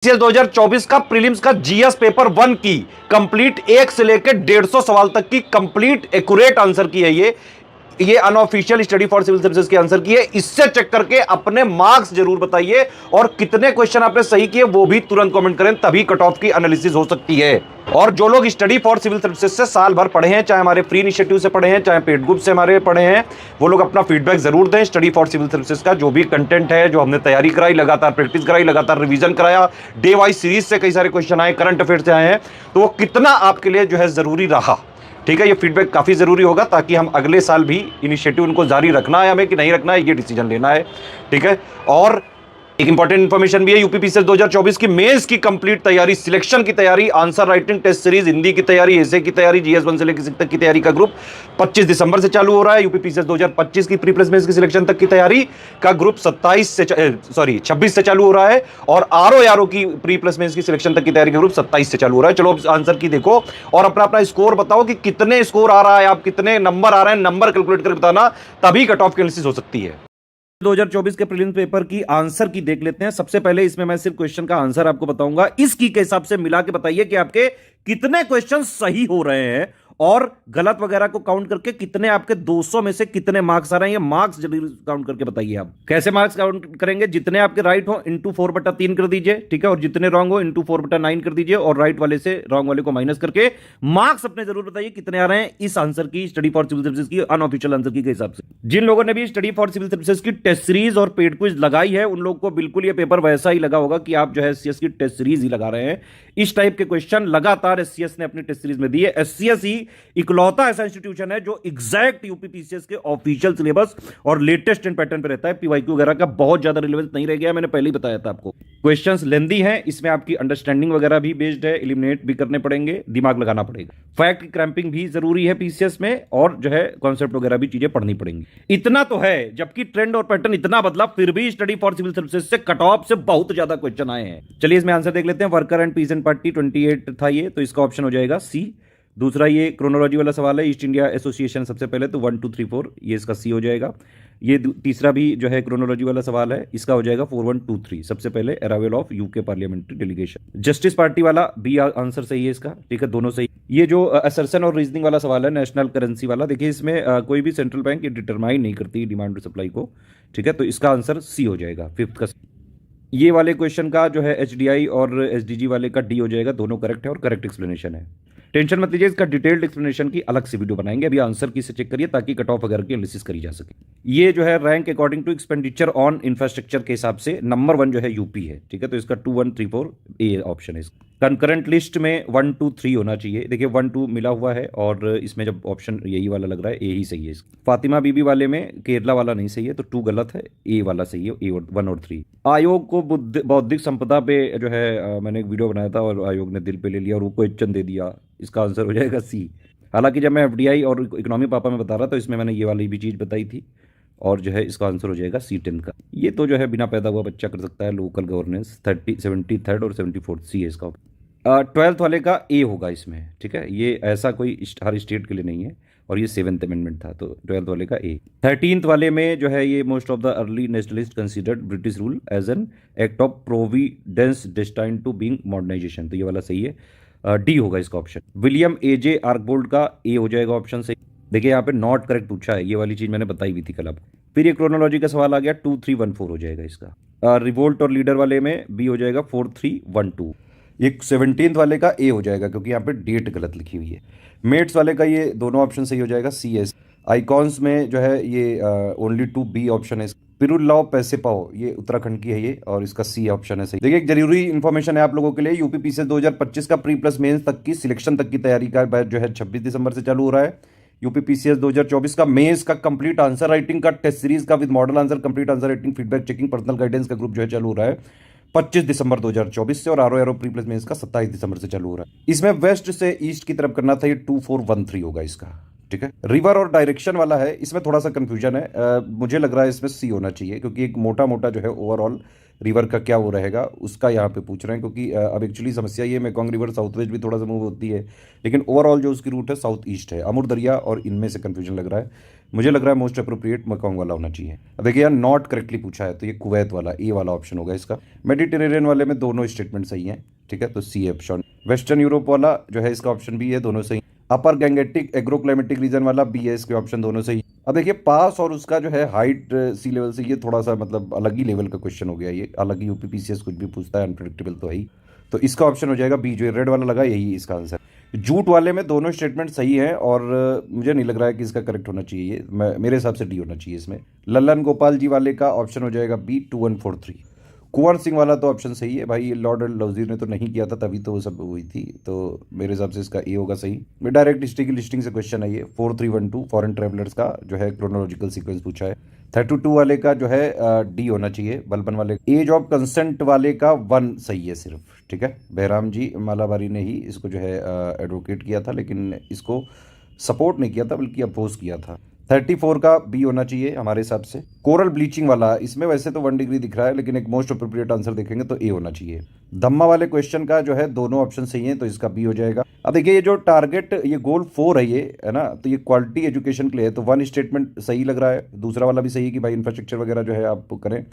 CS 2024 का prelims का GS paper 1 की कंप्लीट 1 से लेकर 150 सवाल तक की कंप्लीट एक्यूरेट आंसर की है। ये unofficial study for civil services के आंसर की है। इससे चेक करके अपने मार्क्स जरूर बताइए और कितने क्वेश्चन आपने सही किए वो भी तुरंत कमेंट करें, तभी कट ऑफ की एनालिसिस हो सकती है। और जो लोग स्टडी फॉर सिविल सर्विसेज से साल भर पढ़े हैं, चाहे हमारे फ्री इनिशिएटिव से पढ़े हैं, चाहे पेड ग्रुप से हमारे पढ़े हैं, वो लोग अपना फीडबैक जरूर दें। स्टडी फॉर सिविल सर्विसेज का जो भी कंटेंट है, जो हमने तैयारी कराई, लगातार प्रैक्टिस कराई, लगातार रिवीजन कराया, डे वाइज सीरीज से कई सारे क्वेश्चन आए, करंट अफेयर से आए हैं, तो वो कितना आपके लिए जो है जरूरी रहा। ठीक है, ये फीडबैक काफी जरूरी होगा ताकि हम अगले साल भी इनिशिएटिव उनको जारी रखना है हमें कि नहीं रखना है, ये डिसीजन लेना है। ठीक है, और एक इंपॉर्टेंट इंफॉर्मेशन भी है, यूपीपीसीएस 2024 की मेंस की कंप्लीट तैयारी, सिलेक्शन की तैयारी, answer writing test series, Hindi की तैयारी, एसे की तैयारी, जीएस 1 से लेकर 6 तक की तैयारी का ग्रुप 25 दिसंबर से चालू हो रहा है। यूपीपीसीएस 2025 की प्री प्लस मेंस की सिलेक्शन तक की तैयारी का ग्रुप 26 से चालू हो रहा है और आरओ की प्री प्लस मेंस की सिलेक्शन तक की तैयारी का ग्रुप 27 से चालू हो रहा है। चलो आंसर की देखो और अपना अपना स्कोर बताओ कि कितने स्कोर आ रहा है, आप कितने नंबर आ रहे हैं, नंबर कैलकुलेट करके बताना, तभी कट ऑफ की एनालिसिस हो सकती है। 2024 के प्रीलिम्स पेपर की आंसर की देख लेते हैं। सबसे पहले इसमें मैं सिर्फ क्वेश्चन का आंसर आपको बताऊंगा, इसकी के हिसाब से मिला के बताइए कि आपके कितने क्वेश्चन सही हो रहे हैं और गलत वगैरह को काउंट करके कितने आपके 200 में से कितने मार्क्स आ रहे हैं। ये मार्क्स जरूर काउंट करके बताइए। आप कैसे मार्क्स काउंट करेंगे? जितने आपके राइट हो इंटू 4/3 कर दीजिए, ठीक है, और जितने रॉन्ग हो इंटू 4/9 कर दीजिए और राइट वाले से रॉन्ग वाले को माइनस करके मार्क्स अपने जरूर बताइए कितने आ रहे हैं इस आंसर की, स्टडी फॉर सिविल सर्विसेज की अनऑफिशियल आंसर की के हिसाब से। जिन लोगों ने भी स्टडी फॉर सिविल सर्विसेज की टेस्ट सीरीज और पेड क्विज लगाई है, उन लोगों को बिल्कुल ये पेपर वैसा ही लगा होगा कि आप जो है एससीएस की टेस्ट सीरीज ही लगा रहे हैं। इस टाइप के क्वेश्चन लगातार एससीएस ने अपनी टेस्ट सीरीज में दिए। एससीएस ही इकलौता ऐसा इंस्टीट्यूशन है जो एग्जैक्ट यूपीपीसीएस के ऑफिशियल सिलेबस और लेटेस्ट इन पैटर्न पे रहता है। पीवाईक्यू वगैरह का बहुत ज्यादा रिलेवेंस नहीं रह गया, मैंने पहले ही बताया था आपको। क्वेश्चंस लेंदी हैं, इसमें आपकी अंडरस्टैंडिंग वगैरह भी बेस्ड है, एलिमिनेट भी करने पड़ेंगे, दिमाग लगाना पड़ेगा। फैक्ट की क्रैंपिंग भी जरूरी है पीसीएस में, और जो है कॉन्सेप्ट वगैरह भी चीजें पढ़नी पड़ेंगी। इतना तो है, जबकि ट्रेंड और पैटर्न इतना बदला, फिर भी स्टडी फॉर सिविल सर्विसेज से कट ऑफ से बहुत ज्यादा क्वेश्चन आए हैं। चलिए इसमें आंसर देख लेते हैं। वर्कर एंड पीसेंट पार्टी 28 था ये, तो इसका ऑप्शन हो जाएगा सी। दूसरा ये क्रोनोलॉजी वाला सवाल है, ईस्ट इंडिया एसोसिएशन सबसे पहले, तो 1 2 3 4 ये इसका सी हो जाएगा। ये तीसरा भी जो है क्रोनोलॉजी वाला सवाल है, इसका हो जाएगा 4 1 2 3 सबसे पहले, arrival of UK parliamentary delegation. Justice party वाला बी आंसर सही है इसका, ठीक है, दोनों सही। ये जो असर्शन और रीजनिंग वाला सवाल है, नेशनल करेंसी वाला, देखिए इसमें कोई भी सेंट्रल बैंक ये डिटरमाइन नहीं करती डिमांड और सप्लाई को, ठीक है, तो इसका आंसर सी हो जाएगा, फिफ्थ का। ये वाले क्वेश्चन का जो है एचडीआई और एसडीजी वाले का डी हो जाएगा, दोनों करेक्ट है और करेक्ट एक्सप्लेनेशन है। टेंशन मत लीजिए, इसका डिटेल्ड एक्सप्लेनेशन की अलग से वीडियो बनाएंगे, अभी आंसर की से चेक करिए ताकि कट ऑफ वगैरह की एनालिसिस करी जा सके। ये जो है rank according to expenditure on infrastructure के हिसाब से नंबर 1 जो है यूपी है, ठीक है, तो इसका 2 1 3 4 ए ऑप्शन है। कंकरेंट लिस्ट में 1 2 3 होना चाहिए, देखिए 1 2 मिला हुआ है और इसमें जब ऑप्शन यही वाला लग रहा है, ए ही सही है। फातिमा बीबी वाले में केरला वाला नहीं सही है, तो 2 गलत है, ए वाला सही है, ए 1 और 3। आयोग को बौद्धिक संपदा पे जो है मैंने एक वीडियो बनाया था और आयोग ने दिल पे ले लिया और वो क्वेश्चन दे दिया, इसका आंसर हो जाएगा सी। हालांकि जब मैं एफडीआई और इकोनॉमी पापा में बता रहा था, तो इसमें मैंने ये वाली भी चीज़ बताई थी और जो है इसका आंसर हो जाएगा C10 का। ये तो जो है बिना पैदा हुआ बच्चा कर सकता है, लोकल गवर्नेंस 73rd और 74th सी है इसका। 12th वाले का ए होगा इसमें, ठीक है, ये ऐसा कोई हर स्टेट के लिए नहीं है और ये 7th अमेंडमेंट था, तो 12th वाले का ए। 13th वाले में जो है ये most of the early nationalist considered British rule as an act of providence destined to being modernization, तो ये वाला सही है, डी होगा इसका ऑप्शन। विलियम एजे आर्कबोल्ड का ए हो जाएगा ऑप्शन सही। देखिए यहाँ पे नॉट करेक्ट पूछा है, ये वाली चीज मैंने बताई हुई थी कल आपको। फिर ये क्रोनोलॉजी का सवाल आ गया, 2 3 1 4 हो जाएगा इसका। रिवोल्ट और लीडर वाले में बी हो जाएगा 4 3 1 2। ये 17th वाले का ए हो जाएगा क्योंकि यहाँ पे डेट गलत लिखी हुई है। मेट्स वाले का ये दोनों ऑप्शन सही हो जाएगा, सी एस। आइकॉन्स में जो है ये ओनली 2 बी ऑप्शन है। पिरुल लाओ पैसे पाओ, ये उत्तराखंड की है ये, और इसका सी ऑप्शन है सही। देखिए एक जरूरी इन्फॉर्मेशन है आप लोगों के लिए, यूपीपीसीएस 2025 का प्री प्लस मेंस तक की सिलेक्शन तक की तैयारी का जो है 26 दिसंबर से चालू हो रहा है। यूपीपीसीएस 2024 का मेंस का कंप्लीट आंसर राइटिंग का टेस्ट सीरीज का with model answer, complete answer writing, feedback checking, personal guidance का ग्रुप जो है चालू हो रहा है 25 दिसंबर 2024 से, और आरओ प्री प्लस मेंस का 27 दिसंबर से चालू हो रहा है। इसमें वेस्ट से ईस्ट की तरफ करना था, ये 2 4 1 3 होगा इसका, ठीक है। रिवर और डायरेक्शन वाला है, इसमें थोड़ा सा कंफ्यूजन है। मुझे लग रहा है इसमें सी होना चाहिए, क्योंकि एक मोटा मोटा जो है ओवरऑल रिवर का क्या वो रहेगा उसका यहाँ पे पूछ रहे हैं। क्योंकि अब एक्चुअली समस्या ये मेकॉन्ग रिवर साउथ वेस्ट भी थोड़ा सा मूव होती है, लेकिन ओवरऑल जो उसकी रूट है साउथ ईस्ट है। अमूर दरिया और इनमें से कंफ्यूजन लग रहा है। मुझे लग रहा है मोस्ट अप्रोप्रिएट मेकॉन्ग वाला होना चाहिए। अब देखिए यार, नॉट करेक्टली पूछा है तो ये कुवैत वाला ए वाला ऑप्शन होगा इसका। मेडिटेरेनियन वाले में दोनों स्टेटमेंट सही हैं, ठीक है, तो सी ऑप्शन। वेस्टर्न यूरोप वाला जो है इसका ऑप्शन बी है, दोनों सही। अपर गैंगेटिक एग्रोक्लाइमेटिक रीजन वाला बी है, इसके ऑप्शन दोनों सही। अब देखिए पास और उसका जो है हाइट सी लेवल से, ये थोड़ा सा मतलब अलग ही लेवल का क्वेश्चन हो गया, ये अलग ही यूपीपीसीएस कुछ भी पूछता है, अनप्रेडिक्टेबल तो है ही। तो इसका ऑप्शन हो जाएगा बी, जो रेड वाला लगा यही इसका आंसर। जूट वाले में दोनों स्टेटमेंट सही हैं और मुझे नहीं लग रहा है कि इसका करेक्ट होना चाहिए, ये मेरे हिसाब से डी होना चाहिए इसमें। लल्लन गोपाल जी वाले का ऑप्शन हो जाएगा बी 2143। कुंवर सिंह वाला तो ऑप्शन सही है भाई, लॉर्ड लवजीर ने तो नहीं किया था तभी तो वो सब हुई थी, तो मेरे हिसाब से इसका ए होगा सही। डायरेक्ट हिस्ट्री की लिस्टिंग से क्वेश्चन है ये, 4312 फॉरेन ट्रेवलर्स का जो है क्रोनोलॉजिकल सीक्वेंस पूछा है। 32 वाले का जो है डी होना चाहिए, बलबन वाले। एज ऑफ कंसेंट वाले का 1 सही है सिर्फ, ठीक है। बहराम जी मालाबारी ने ही इसको जो है एडवोकेट किया था, लेकिन इसको सपोर्ट नहीं किया था बल्कि अपोज किया था। 34 का बी होना चाहिए हमारे हिसाब से। कोरल ब्लीचिंग वाला, इसमें वैसे तो 1 डिग्री दिख रहा है, लेकिन एक मोस्ट अप्रोप्रिएट आंसर देखेंगे तो ए होना चाहिए। धम्मा वाले क्वेश्चन का जो है दोनों ऑप्शन सही हैं, तो इसका बी हो जाएगा। अब देखिए ये जो टारगेट, ये गोल 4 है ये, है ना, तो ये क्वालिटी एजुकेशन के लिए है, तो 1 स्टेटमेंट सही लग रहा है, दूसरा वाला भी सही है कि भाई इंफ्रास्ट्रक्चर वगैरह जो है आप करें,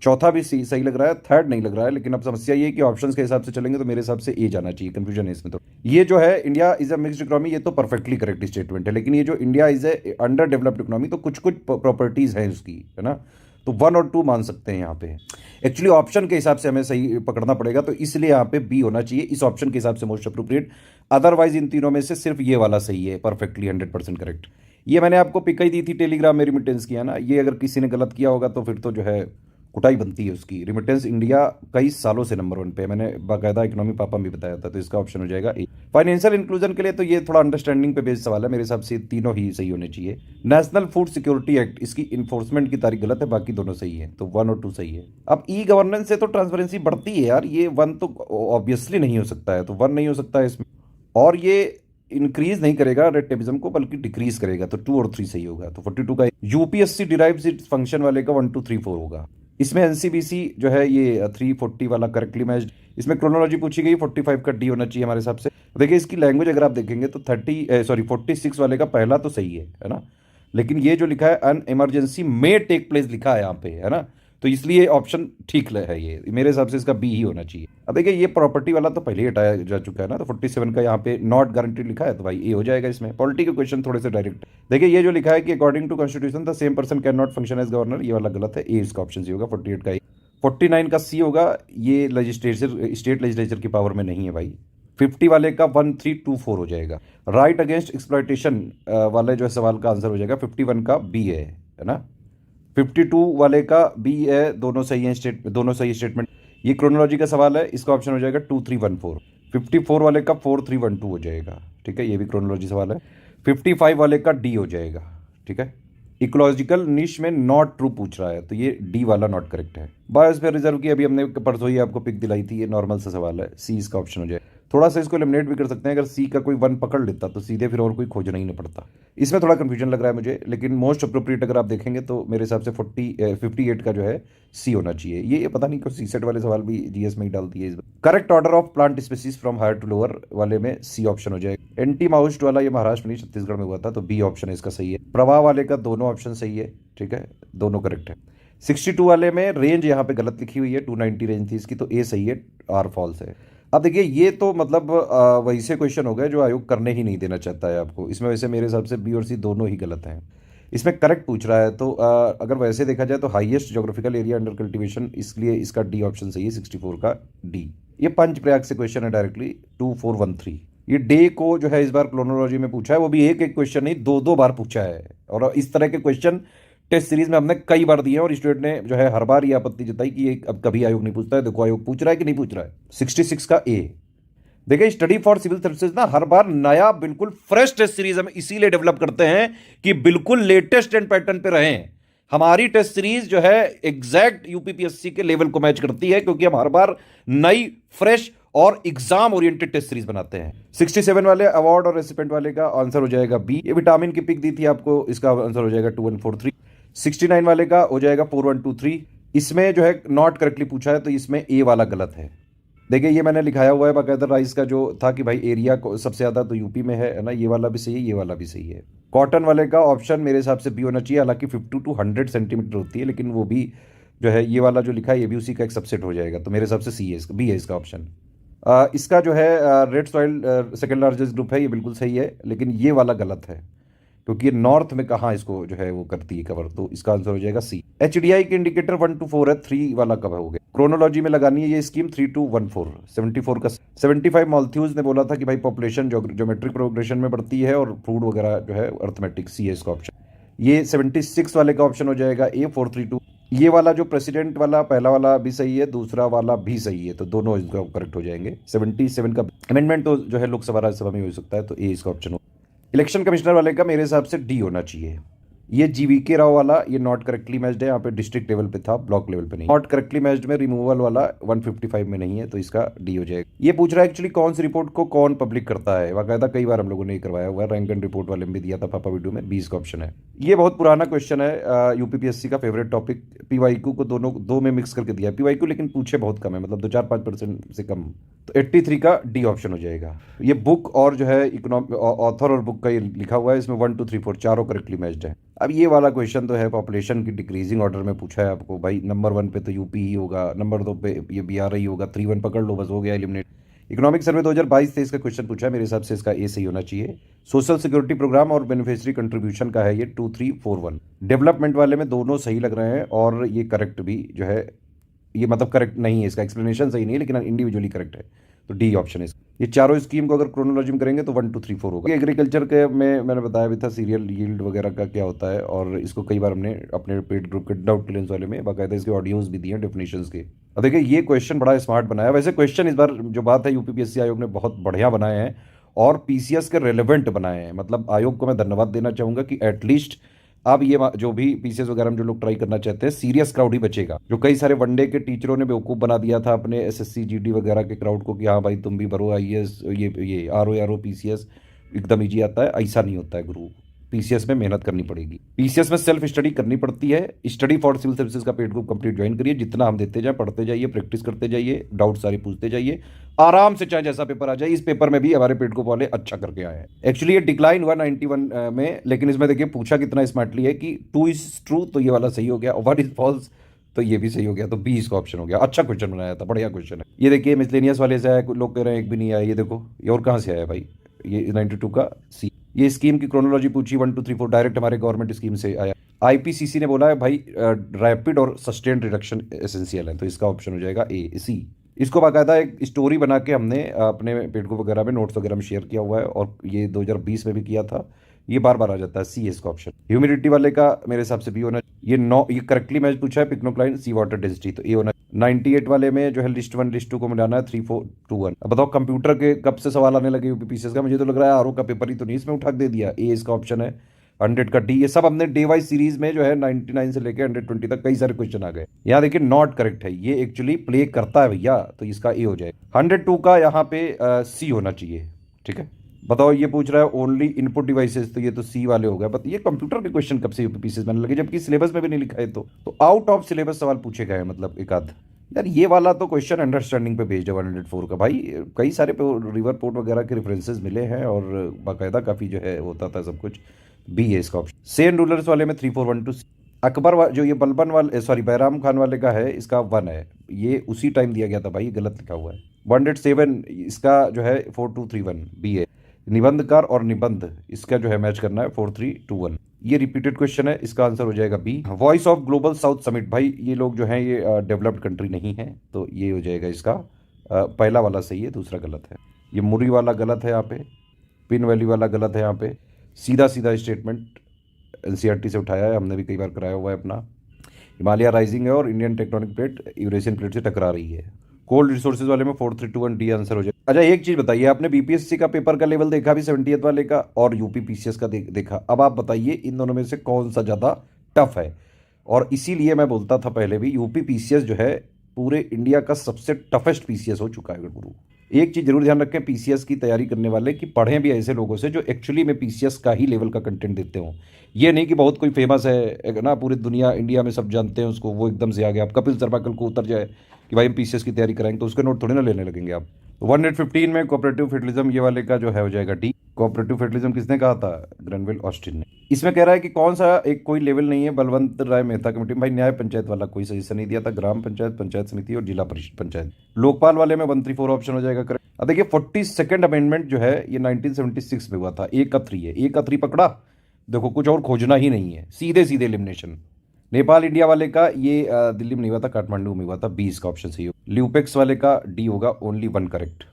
चौथा भी सही लग रहा है, थर्ड नहीं लग रहा है। लेकिन अब समस्या ये है कि ऑप्शंस के हिसाब से चलेंगे तो मेरे हिसाब से ए जाना चाहिए, कंफ्यूजन है इसमें। तो ये जो है India is a mixed economy, ये तो परफेक्टली करेक्ट स्टेटमेंट है, लेकिन ये जो India is A under developed economy, तो कुछ कुछ प्रॉपर्टीज हैं उसकी, है ना, तो 1 और 2 मान सकते हैं यहाँ पे। एक्चुअली ऑप्शन के हिसाब से हमें सही पकड़ना पड़ेगा, तो इसलिए यहाँ पे बी होना चाहिए इस ऑप्शन के हिसाब से मोस्ट अप्रोप्रिएट। अदरवाइज इन तीनों में से सिर्फ ये वाला सही है, परफेक्टली 100% करेक्ट। ये मैंने आपको पिक ही दी थी टेलीग्राम में रिमिटेंस किया ना, ये अगर किसी ने गलत किया होगा तो फिर तो जो है कुटाई बनती है उसकी। रिमिटेंस इंडिया कई सालों से नंबर 1 पे, मैंने बाकायदा इकोनॉमी पापा भी बताया था, तो इसका ऑप्शन हो जाएगा ए। फाइनेंशियल इंक्लूजन के लिए तो ये थोड़ा अंडरस्टैंडिंग पे बेस्ड सवाल है, मेरे हिसाब से तीनों ही सही होने चाहिए। नेशनल फूड सिक्योरिटी एक्ट, इसकी इन्फोर्समेंट की तारीख गलत है, बाकी दोनों सही है, तो 1 और 2 सही है। अब ई गवर्नेंस से तो ट्रांसपेरेंसी बढ़ती है यार, ये 1 तो ऑब्वियसली नहीं हो सकता है, तो 1 नहीं हो सकता है इसमें। और ये इंक्रीज नहीं करेगा रेड टेपिज्म को, बल्कि डिक्रीज करेगा, तो 2 और 3 सही होगा। तो 42 का यूपीएससी डिराइव्स इट्स फंक्शन वाले का 1 2 3 4 होगा। इसमें एनसीबीसी जो है ये 340 वाला करेक्टली मैच्ड। इसमें क्रोनोलॉजी पूछी गई, 45 का डी होना चाहिए हमारे हिसाब से। देखिए इसकी लैंग्वेज अगर आप देखेंगे तो 46 वाले का पहला तो सही है ना, लेकिन ये जो लिखा है अन इमरजेंसी में टेक प्लेस लिखा है यहाँ पे, है ना, तो इसलिए ऑप्शन ठीक है, ये मेरे हिसाब से इसका बी ही होना चाहिए। अब देखिए ये प्रॉपर्टी वाला तो पहले ही हटाया जा चुका है ना, तो 47 का यहाँ पे नॉट गारंटीड लिखा है, तो भाई ए हो जाएगा इसमें। पॉलिटी के क्वेश्चन थोड़े से डायरेक्ट। देखिए ये जो लिखा है कि according to constitution the same person can not function as governor, ये वाला गलत है, ए इसका ऑप्शन सी होगा। 48 का ए। 49 का सी होगा, ये लेजिस्लेचर स्टेट लेजिस्लेचर की पावर में नहीं है भाई। 50 वाले का 1324 हो जाएगा। राइट अगेंस्ट एक्सप्लॉयटेशन वाले जो है सवाल का आंसर हो जाएगा 51 का बी है ना। 52 वाले का बी है, दोनों सही हैं, दोनों सही स्टेटमेंट। ये क्रोनोलॉजी का सवाल है, इसका ऑप्शन हो जाएगा 2314। 54 वाले का 4312 हो जाएगा, ठीक है, ये भी क्रोनोलॉजी सवाल है। 55 वाले का डी हो जाएगा, ठीक है। इकोलॉजिकल निश में नॉट ट्रू पूछ रहा है, तो ये डी वाला नॉट करेक्ट है। बायोस्फीयर रिजर्व की अभी हमने परसों ही आपको पिक दिलाई थी, ये नॉर्मल सा सवाल है, सी इसका ऑप्शन हो जाए। थोड़ा सा इसको एलिमिनेट भी कर सकते हैं, अगर सी का कोई 1 पकड़ लेता तो सीधे फिर और कोई खोजना ही नहीं पड़ता। इसमें थोड़ा कंफ्यूजन लग रहा है मुझे, लेकिन मोस्ट अप्रोप्रिएट अगर आप देखेंगे तो मेरे हिसाब से 58 का जो है सी होना चाहिए। ये पता नहीं क्यों सी सेट वाले सवाल भी जीएस में ही डालती है इस बार। Correct order of plant species from higher to lower वाले में सी ऑप्शन हो जाएगा। एंटी माउस्ट वाला ये महाराष्ट्र में नहीं छत्तीसगढ़ में हुआ था, तो बी ऑप्शन है इसका सही है। प्रवाह वाले का दोनों ऑप्शन सही है, ठीक है, दोनों करेक्ट है। 62 वाले में रेंज यहाँ पे गलत लिखी हुई है, 290 रेंज थी इसकी, तो ए सही है, आर फॉल्स है। अब देखिए ये तो मतलब वही से क्वेश्चन हो गए जो आयोग करने ही नहीं देना चाहता है आपको। इसमें वैसे मेरे हिसाब से बी और सी दोनों ही गलत हैं। इसमें करेक्ट पूछ रहा है, तो अगर वैसे देखा जाए तो highest geographical area under cultivation, इसलिए इसका डी ऑप्शन सही है, 64 का डी। ये पंचप्रयाग से क्वेश्चन है डायरेक्टली, 2413। ये डे को जो है इस बार क्रोनोलॉजी में पूछा है, वो भी एक क्वेश्चन नहीं, 2 बार पूछा है। और इस तरह के क्वेश्चन टेस्ट सीरीज में हमने कई बार दिए हैं, और स्टूडेंट ने जो है हर बार ये आपत्ति जताई कि ये अब कभी आयोग नहीं पूछता है। देखो आयोग पूछ रहा है कि नहीं पूछ रहा है। 66 का ए। देखिए स्टडी फॉर सिविल सर्विसेज ना हर बार नया बिल्कुल फ्रेश टेस्ट सीरीज हम इसीलिए डेवलप करते हैं कि बिल्कुल लेटेस्ट एंड पैटर्न पे रहें। हमारी टेस्ट सीरीज जो है एग्जैक्ट यूपीपीएससी के लेवल को मैच करती है, क्योंकि हम हर बार नई फ्रेश और एग्जाम ओरिएंटेड टेस्ट सीरीज बनाते हैं। 67 वाले अवार्ड और रेसिपेंट वाले का आंसर हो जाएगा बी। ये विटामिन की पिक दी थी आपको, इसका आंसर हो जाएगा 2143। 69 वाले का हो जाएगा 4123। इसमें जो है नॉट करेक्टली पूछा है तो इसमें ए वाला गलत है। देखिए ये मैंने लिखाया हुआ है बाकायदा, राइस का जो था कि भाई एरिया को सबसे ज़्यादा तो यूपी में है ना, ये वाला भी सही है, ये वाला भी सही है। कॉटन वाले का ऑप्शन मेरे हिसाब से बी होना चाहिए, हालांकि 50 टू 100 सेंटीमीटर होती है, लेकिन वो भी जो है ये वाला जो लिखा है ये भी उसी का एक सबसेट हो जाएगा, तो मेरे हिसाब से सी है, इसका बी है इसका ऑप्शन। इसका जो है red soil second largest group है, ये बिल्कुल सही है, लेकिन ये वाला गलत है क्योंकि ये नॉर्थ में कहाँ इसको जो है वो करती है कवर, तो इसका आंसर हो जाएगा सी। एचडीआई के इंडिकेटर 1 to 4 है, 3 वाला कब हो गया। क्रोनोलॉजी में लगानी है ये स्कीम 3 to 14। 74 का 75 मॉल्थ्यूज ने बोला था कि भाई पॉपुलेशन ज्योमेट्रिक प्रोग्रेशन में बढ़ती है और फूड वगैरह जो है अर्थमेटिक, सी है इसका ऑप्शन। ये 76 वाले का ऑप्शन हो जाएगा ए 432। ये वाला जो प्रेसिडेंट वाला पहला वाला भी सही है, दूसरा वाला भी सही है, तो दोनों इसका करेक्ट हो जाएंगे। 77 का अमेंडमेंट तो जो है लोकसभा राज्यसभा में हो सकता है, तो ए इसका ऑप्शन हो। इलेक्शन कमिश्नर वाले का मेरे हिसाब से डी होना चाहिए। ये जीवीके राव वाला ये नॉट करेक्टली मैच्ड है, यहाँ पे डिस्ट्रिक्ट लेवल पे था, ब्लॉक लेवल पे नहीं। नॉट करेक्टली मैच्ड में रिमूवल वाला 155 में नहीं है, तो इसका डी हो जाएगा। ये पूछ रहा है एक्चुअली कौन सी रिपोर्ट को कौन पब्लिक करता है, बाकायदा कई बार हम लोगों ने करवाया हुआ है, रैंक एंड रिपोर्ट वाले में भी दिया था पापा वीडियो में, 20 का ऑप्शन है। ये बहुत पुराना क्वेश्चन है, यूपीपीएससी का फेवरेट टॉपिक, पीवाईक्यू को दोनों दो में मिक्स करके दिया है पीवाईक्यू, लेकिन पूछे बहुत कम है, मतलब 2-4-5% से कम, तो 83 का डी ऑप्शन हो जाएगा। ये बुक और जो है इकोनॉमिक ऑथर और बुक का ये लिखा हुआ है, इसमें 1 2 3 4 चारों करेक्टली मैच्ड है। अब ये वाला क्वेश्चन तो है पॉपुलेशन की डिक्रीजिंग ऑर्डर में पूछा है आपको, भाई नंबर 1 पे तो यूपी ही होगा, नंबर 2 पे ये बिहार ही होगा, 3-1 पकड़ लो, बस हो गया एलिमिनेट। इकोनॉमिक सर्वे 2022-23 का क्वेश्चन पूछा है, मेरे हिसाब से इसका ए सही होना चाहिए। सोशल सिक्योरिटी प्रोग्राम और बेनिफिशियरी कंट्रीब्यूशन का है ये 2341। डेवलपमेंट वाले में दोनों सही लग रहे हैं और ये करेक्ट भी जो है, ये मतलब करेक्ट नहीं है, इसका एक्सप्लेनेशन सही नहीं है लेकिन इंडिविजुअली करेक्ट है, तो डी ऑप्शन है। ये चारों स्कीम को अगर क्रोनोलॉजी में करेंगे तो 1 2 3 4 होगा। एग्रीकल्चर के में मैंने बताया भी था सीरियल यील्ड वगैरह का क्या होता है, और इसको कई बार हमने अपने पेड ग्रुप के डाउट क्लियरेंस वाले में बाकायदा इसके ऑडियोज भी दिए हैं डेफिनेशंस के। अब देखिए ये क्वेश्चन बड़ा स्मार्ट बनाया, वैसे क्वेश्चन इस बार जो बात है यूपीपीएससी आयोग ने बहुत बढ़िया बनाए हैं और पीसीएस के रेलिवेंट बनाए हैं, मतलब आयोग को मैं धन्यवाद देना चाहूँगा कि एटलीस्ट अब ये जो भी पीसीएस वगैरह में जो लोग ट्राई करना चाहते हैं सीरियस क्राउड ही बचेगा। जो कई सारे वनडे के टीचरों ने बेवकूफ़ बना दिया था अपने एसएससी जीडी वगैरह के क्राउड को कि हाँ भाई तुम भी भरो आईएएस, ये आरओ पीसीएस एकदम ईजी आता है, ऐसा नहीं होता है गुरु। पीसीएस में मेहनत करनी पड़ेगी, पीसीएस में सेल्फ स्टडी करनी पड़ती है। स्टडी फॉर सिविल सर्विसेज का पेड ग्रुप कंप्लीट ज्वाइन करिए, जितना हम देते जाए पढ़ते जाइए, प्रैक्टिस करते जाइए, डाउट सारे पूछते जाइए, आराम से चाहे जैसा पेपर आ जाए। इस पेपर में भी हमारे पेड ग्रुप वाले अच्छा करके आए हैं। एक्चुअली ये डिक्लाइन हुआ 91 में, लेकिन इसमें देखिए पूछा कितना स्मार्टली है कि 2 इज ट्रू, तो ये वाला सही हो गया, 1 इज फॉल्स तो ये भी सही हो गया, तो बी इसका ऑप्शन हो गया। अच्छा क्वेश्चन बनाया था, बढ़िया क्वेश्चन है। ये देखिए मिसलेनियस वाले से आया, लोग कह रहे हैं एक भी नहीं आया, ये देखो ये और कहाँ से आया भाई, ये 92 का सी। ये स्कीम की क्रोनोलॉजी पूछी 1 2 3 4 डायरेक्ट हमारे गवर्नमेंट स्कीम से आया। आईपीसीसी ने बोला है भाई रैपिड और सस्टेन्ड रिडक्शन एसेंशियल है, तो इसका ऑप्शन हो जाएगा ए सी। इसको बाकायदा एक स्टोरी बना के हमने अपने पेड ग्रुप वगैरह में नोट्स वगैरह में शेयर किया हुआ है, और ये 2020 में भी किया था, ये बार बार आ जाता है, सी इसका ऑप्शन। ह्यूमिडिटी वाले का मेरे हिसाब से भी होना, ये करेक्टली मैच पूछा है पिक्नोक्लाइन सी वाटर डेंसिटी, तो ये होना। 98 वाले में जो है लिस्ट 1 लिस्ट 2 को मिलाना है 3 4 2 1। अब बताओ कंप्यूटर के कब से सवाल आने लगे यूपीपीसीएस का, मुझे तो लग रहा है आरओ का पेपर ही तो नहीं इसमें उठा दे दिया। ए इसका ऑप्शन है। 100 का डी, ये सब हमने डे वाइज सीरीज में जो है 99 से लेकर 120 तक कई सारे क्वेश्चन आ गए। यहाँ देखिए नॉट करेक्ट है, ये एक्चुअली प्ले करता है भैया, तो इसका ए हो जाए। 102 का यहाँ पे सी होना चाहिए, ठीक है। बताओ ये पूछ रहा है ओनली इनपुट डिवाइसेस, तो ये तो सी वाले हो गए। बट ये कंप्यूटर के क्वेश्चन कब से यूपीपीसीएस बनने लगे, जबकि सिलेबस में भी नहीं लिखा है, तो आउट ऑफ सिलेबस सवाल पूछे गए, मतलब एक आध। यार ये वाला तो क्वेश्चन अंडरस्टैंडिंग पे भेज है 104 का, भाई कई सारे रिवर पोर्ट वगैरह के रेफरेंसेस मिले हैं और बाकायदा काफ़ी जो है होता था सब कुछ। बी है इसका ऑप्शन। सेन रूलर्स वाले में 3412। अकबर जो ये बलबन वाले सॉरी बैराम खान वाले का है, इसका 1 है, ये उसी टाइम दिया गया था भाई, ये गलत लिखा हुआ है। 107 इसका जो है 4231 बी है। निबंधकार और निबंध इसका जो है मैच करना है 4321। ये रिपीटेड क्वेश्चन है, इसका आंसर हो जाएगा B. Voice of global south summit, भाई ये लोग जो हैं ये डेवलप्ड कंट्री नहीं है, तो ये हो जाएगा इसका पहला वाला सही है, दूसरा गलत है। ये मुरी वाला गलत है यहाँ पे, पिन वैली वाला गलत है यहाँ पे। सीधा सीधा स्टेटमेंट एनसीईआरटी से उठाया है, हमने भी कई बार कराया हुआ है अपना। हिमालय राइजिंग है और Indian tectonic plate Eurasian plate से टकरा रही है। कोल्ड रिसोर्सेज वाले में 4321 डी आंसर हो जाए। अच्छा एक चीज़ बताइए, आपने बीपीएससी का पेपर का लेवल देखा भी 70th वाले का, और यूपी पीसीएस का देखा, अब आप बताइए इन दोनों में से कौन सा ज़्यादा टफ है। और इसीलिए मैं बोलता था पहले भी, यूपी पीसीएस जो है पूरे इंडिया का सबसे टफेस्ट पीसीएस हो चुका है गुरु। एक चीज़ जरूर ध्यान रखें पीसीएस की तैयारी करने वाले कि पढ़ें भी ऐसे लोगों से जो एक्चुअली में पीसीएस का ही लेवल का कंटेंट देते हों। ये नहीं कि बहुत कोई फेमस है ना, पूरी दुनिया इंडिया में सब जानते हैं उसको, वो एकदम से आ गया। आप कपिल शर्मा कल को उतर जाए कि भाई हम पीसीएस की तैयारी कराएंगे तो उसके नोट थोड़ी ना लेने लगेंगे आप। 115 में कोऑपरेटिव फेडरलिज्म ये वाले का जो है हो जाएगा डी। कोऑपरेटिव फेडरलिज्म किसने कहा था? ग्रेनविल ऑस्टिन ने। इसमें कह रहा है कि कौन सा एक कोई लेवल नहीं है बलवंत राय मेहता कमेटी में। भाई न्याय पंचायत वाला कोई सजेशन नहीं दिया था, ग्राम पंचायत, पंचायत समिति और जिला परिषद पंचायत। लोकपाल वाले में 134 ऑप्शन हो जाएगा करेक्ट। अब देखिए 42nd अमेंडमेंट जो है ये 1976 में हुआ था। ए का 3 है, ए का 3 पकड़ा, देखो कुछ और खोजना ही नहीं है, सीधे सीधे एलिमिनेशन। नेपाल इंडिया वाले का ये दिल्ली में नहीं हुआ था, काठमांडू में हुआ था। 20 का ऑप्शन सही हो। ल्यूपेक्स वाले का डी होगा, ओनली 1 करेक्ट।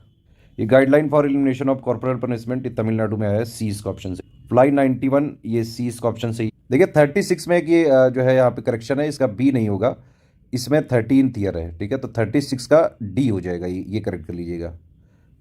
ये guideline for elimination of corporal punishment ये तमिलनाडु में आया है, सी इसका ऑप्शन से। फ्लाई 91 ये सी इसका ऑप्शन सही। देखिए 36 में कि जो है यहाँ पे करेक्शन है, इसका बी नहीं होगा, इसमें 13th ईयर है, ठीक है। तो 36 का डी हो जाएगा, ये करेक्ट कर लीजिएगा,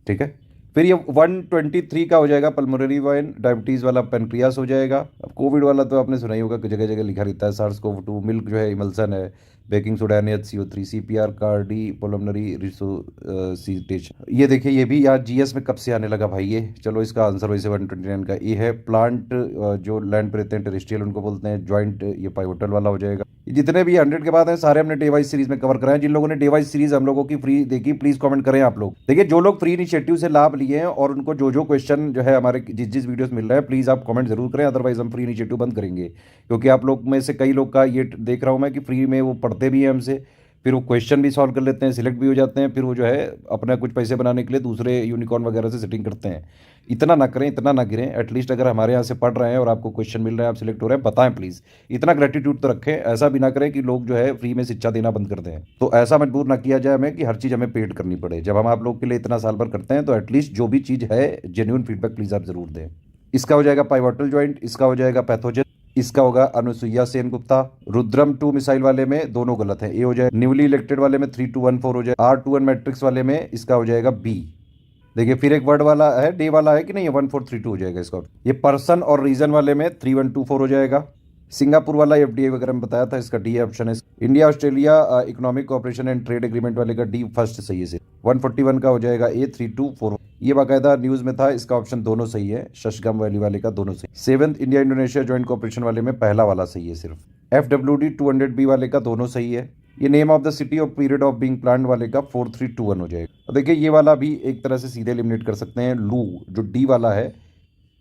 ठीक है। फिर ये 123 का हो जाएगा पल्मोनरी वाइन, डायबिटीज़ वाला पेनक्रियास हो जाएगा। अब कोविड वाला तो आपने सुना ही होगा कि जगह जगह लिखा रहता है, SARS-CoV-2। मिल्क जो है इमल्सन है, baking soda NaHCO3, CPR cardio pulmonary resuscitation. ये देखिए ये भी यार जीएस में कब से आने लगा भाई ये। चलो इसका आंसर वैसे 129 का ये है। प्लांट जो लैंड पे रहते हैं टेरेस्ट्रियल उनको बोलते हैं ज्वाइंट, ये पाइवोटल वाला हो जाएगा। जितने भी 100 के बाद हैं सारे हमने डे वाइज सीरीज में कवर कराए। जिन लोगों ने डे वाइज सीरीज हम लोगों की फ्री देखी प्लीज कमेंट करें आप लोग। देखिए जो लोग फ्री इनिशिएटिव से लाभ लिए हैं और उनको जो क्वेश्चन जो है हमारे जिस वीडियोस मिल रहा है प्लीज आप कमेंट जरूर करें, अदरवाइज हम फ्री इनिशिएटिव बंद करेंगे। क्योंकि आप लोग में से कई लोग का ये देख रहा हूं मैं कि फ्री में वो पढ़ते भी हैं हमसे, फिर वो क्वेश्चन भी सॉल्व कर लेते हैं, सिलेक्ट भी हो जाते हैं, फिर वो जो है अपना कुछ पैसे बनाने के लिए दूसरे यूनिकॉर्न वगैरह से सेटिंग करते हैं। इतना ना करें, इतना ना गिरें। एटलीस्ट अगर हमारे यहाँ से पढ़ रहे हैं और आपको क्वेश्चन मिल रहे हैं, आप सिलेक्ट हो रहे हैं, बताएं प्लीज़। इतना ग्रेटिट्यूड तो रखें, ऐसा भी ना करें कि लोग जो है फ्री में शिक्षा देना बंद कर दें। तो ऐसा मजबूर ना किया जाए हमें कि हर चीज़ हमें पेड करनी पड़े। जब हम आप लोग के लिए इतना साल भर करते हैं तो एटलीस्ट जो भी चीज़ है जेन्युइन फीडबैक प्लीज़ आप जरूर दें। इसका हो जाएगा पाइवोटल ज्वाइंट, इसका हो जाएगा पैथोजन, इसका होगा अनुसुईया सेन गुप्ता। रुद्रम 2 मिसाइल वाले में दोनों गलत है, ए हो जाए। न्यूली इलेक्टेड वाले में 3214 हो जाए। R21 मैट्रिक्स वाले में इसका हो जाएगा बी। देखिए फिर एक वर्ड वाला है, डे वाला है कि नहीं, 1432 हो जाएगा इसका। ये पर्सन और रीजन वाले में 3124 हो जाएगा। सिंगापुर वाला FDI वगैरह में बताया था, इसका डी ऑप्शन है। India Australia economic cooperation and trade agreement वाले का डी फर्स्ट सही है। 141 का हो जाएगा ए 3241। ये बाकायदा न्यूज में था, इसका ऑप्शन दोनों सही है। शशगम वैली वाले का दोनों सही। 7th India Indonesia joint cooperation वाले में पहला वाला सही है सिर्फ। FWD 200B वाले का दोनों सही है। ये नेम ऑफ द सिटी और पीरियड ऑफ बीइंग प्लान्ड वाले का 4321 हो जाएगा। देखिए ये वाला भी एक तरह से सीधे एलिमिनेट कर सकते हैं। लू जो डी वाला है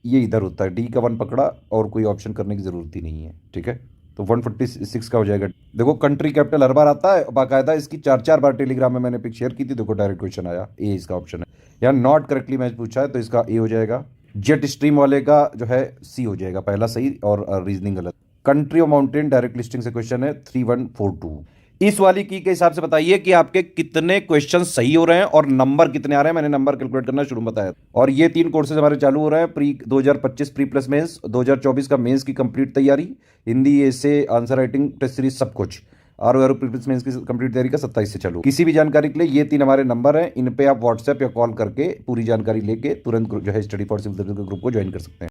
ये इधर होता है, डी का 1 पकड़ा और कोई ऑप्शन करने की जरूरत ही नहीं है, ठीक है। तो 146 का हो जाएगा। देखो कंट्री कैपिटल हर बार आता है, बाकायदा इसकी 4 बार टेलीग्राम में मैंने पिक शेयर की थी। देखो डायरेक्ट क्वेश्चन आया, ए इसका ऑप्शन है। यहाँ नॉट करेक्टली मैच पूछा है तो इसका ए हो जाएगा। जेट स्ट्रीम वाले का जो है सी हो जाएगा, पहला सही और रीजनिंग गलत। Country of mountain direct listing से क्वेश्चन है 3142। इस वाली की के हिसाब से बताइए कि आपके कितने क्वेश्चन सही हो रहे हैं और नंबर कितने आ रहे हैं। मैंने नंबर कैलकुलेट करना शुरू में बताया। और ये 3 कोर्सेज हमारे चालू हो रहे हैं। प्री 2025 प्री प्लस मेंस, 2024 का मेंस की कंप्लीट तैयारी, हिंदी ऐसे आंसर राइटिंग टेस्ट सीरीज सब कुछ। और प्री प्लस मेंस की कंप्लीट तैयारी का 27 से चालू। किसी भी जानकारी के लिए ये 3 हमारे नंबर हैं, इन पे आप व्हाट्सएप या कॉल करके पूरी जानकारी लेके तुरंत जो है स्टडी फॉर सिविल सर्विस के ग्रुप को ज्वाइन कर सकते हैं।